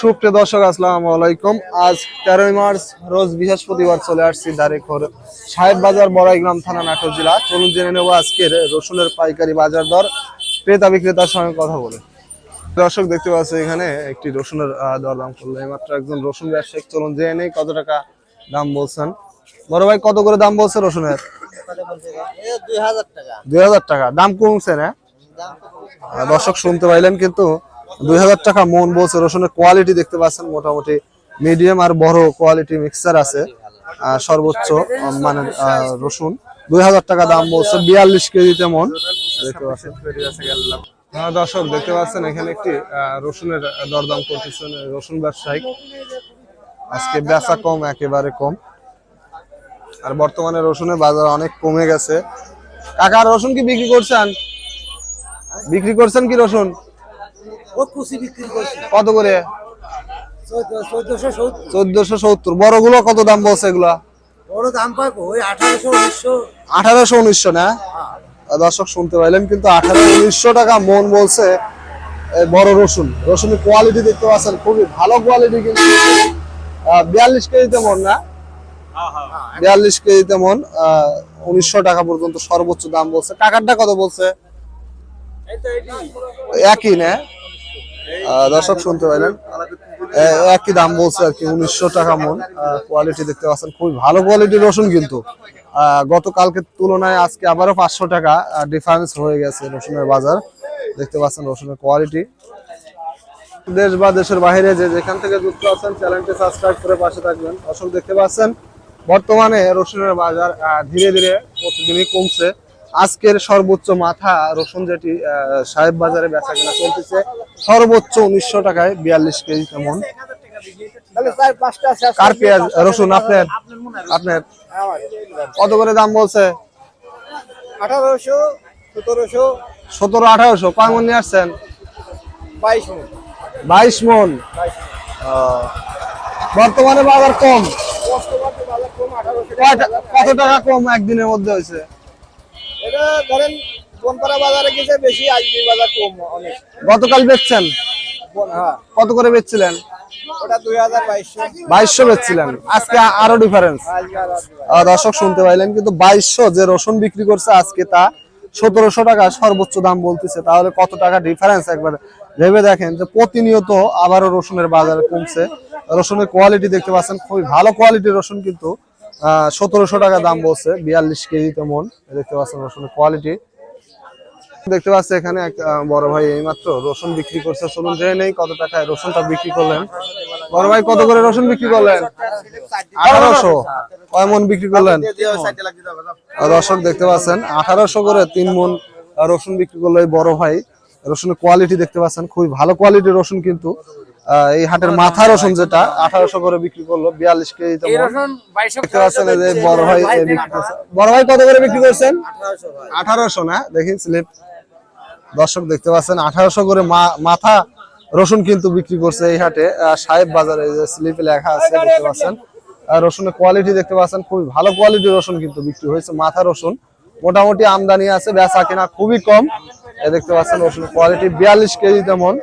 সুপ্রিয় দর্শক আসসালামু আলাইকুম। আজ 13 মার্চ রোজ বৃহস্পতিবার চলে আসছি দারেখর সাহেব বাজার বড়াইগ্রাম থানা নাটোর জেলা। চলুন জেনে নেব আজকের রসুনের পাইকারি বাজার দর ক্রেতা বিক্রেতার সঙ্গে কথা বলে। দর্শক দেখতে পাচ্ছি এখানে একটি রসুনের দরদাম করলো এইমাত্র একজন রসুন ব্যবসায়ী। চলুন জেনে নেই কত টাকা দাম বলছেন। বড় ভাই কত করে দাম বলছে রসুনের? 2000 টাকা দাম কমছে না? দর্শক শুনতে পাইলেন কিন্তু 2000 টাকা মন বলছে। রসুনের কোয়ালিটি দেখতে পাচ্ছেন মোটামুটি মিডিয়াম আর বড় কোয়ালিটি মিক্সার আছে। সর্বোচ্চ মানে রসুন 2000 টাকা দাম বলছে। 42 কেজিতে মন দেখতে পাচ্ছেন। দর্শক দেখতে পাচ্ছেন এখানে একটি রসুনের দরদাম করতেছেন রসুন ব্যবসায়ী। আজকে বেচা কম, একেবারে কম। আর বর্তমানে রসুনের বাজার অনেক কমে গেছে। কাকা রসুন কি বিক্রি করছেন? বিক্রি করছেন কি রসুন? কত করে? 1470। বড়গুলো কত দাম বলছে এগুলা? বড় দাম পাবো ওই 1800 1900 না? দর্শক শুনতে পাইলেন কিন্তু 1800 টাকা মন বলছে বড় রসুন। রসুনের কোয়ালিটি দেখতে পাচ্ছেন খুবই ভালো কোয়ালিটি কিন্তু 42 কেজিতে মন না? 42 কেজিতে মন 1900 টাকা পর্যন্ত সর্বোচ্চ দাম বলছে। কাকারটা কত বলছে? একই না? দর্শক শুনতে পাইলেন একই দাম বলছে আর কি, 1900 টাকা মন। কোয়ালিটি দেখতে পাচ্ছেন খুবই ভালো কোয়ালিটির রসুন কিন্তু গতকালকে তুলনায় আজকে আবারও 500 টাকা ডিফারেন্স হয়ে গেছে রসুনের বাজার। দেখতে পাচ্ছেন রসুনের কোয়ালিটি। দেশ বা দেশের বাইরে যে যেখান থেকে যুক্ত আছেন চ্যানেলটি সাবস্ক্রাইব করে পাশে থাকবেন। দর্শক দেখতে পাচ্ছেন বর্তমানে রসুনের বাজার ধীরে ধীরে প্রতিদিনই কমছে। আজকের সর্বোচ্চ মাথা রসুন যেটি সাহেব বাজারে বেচা কেনা চলতেছে সর্বোচ্চ 1900 টাকায় 42 কেজি তেমন। কার পেঁয়াজ রসুন আপনার আপনার কত করে দাম বলছে? 1800 1700 17 1800। কয় মন নিয়ে আসছেন? 22 মণ। 22 মন। বর্তমানে বাজার কম। কত টাকা কম একদিনের মধ্যে হয়েছে? এটা ধরেন বনপাড়া বাজারে গেছে বেশি, আজকে বাজার কম অনেক। গতকাল বেচছেন? হ্যাঁ। কত করে বেচছিলেন? ওটা 2200 2200 বেচছিলেন। আজকে আরো ডিফারেন্স। দর্শক শুনতে পাইলেন কিন্তু 2200 যে রসুন বিক্রি করছে আজকে তা 1700 টাকা সর্বোচ্চ দাম বলতেছে। তাহলে কত টাকা ডিফারেন্স একবার ভেবে দেখেন যে প্রতিনিয়ত আবারও রসুনের বাজার কমছে। রসুনের কোয়ালিটি দেখতে পাচ্ছেন খুবই ভালো কোয়ালিটির রসুন কিন্তু 1700 টাকা দাম বলছে 42 কেজিতে মন। দেখতে পাচ্ছেন রসুনের কোয়ালিটি। দেখতে পাচ্ছি এখানে এক বড় ভাই এইমাত্র রসুন বিক্রি করছে। চলুন জেনে নেই কত টাকায় রসুনটা বিক্রি করলেন। বড় ভাই কত করে রসুন বিক্রি করলেন? 1800। কয় মন বিক্রি করলেন? দর্শক দেখতে পাচ্ছেন 1800 করে 3 মন রসুন বিক্রি করলো এই বড় ভাই। রসুনের কোয়ালিটি দেখতে পাচ্ছেন খুবই ভালো কোয়ালিটির রসুন কিন্তু এই হাটের মাথা রসুন যেটা 1800 করে বিক্রি করলো 42 কেজিতে মন। দেখতে পাচ্ছেন এই বড় ভাই বিক্রি করছে। বড় ভাই কত করে বিক্রি করছেন? 1800 না? দেখেন স্লিপ। দর্শক দেখতে পাচ্ছেন 1800 করে মাথা রসুন কিন্তু বিক্রি করছে এই হাটে সাহেব বাজারে। যে স্লিপে লেখা আছে দেখতে পাচ্ছেন। রসুনের কোয়ালিটি দেখতে পাচ্ছেন খুবই ভালো কোয়ালিটির রসুন কিন্তু বিক্রি হয়েছে। মাথা রসুন মোটামুটি আমদানি আছে, বেচা কেনা খুবই কম। দেখতে পাচ্ছেন রসুনের কোয়ালিটি 42 কেজি তেমন।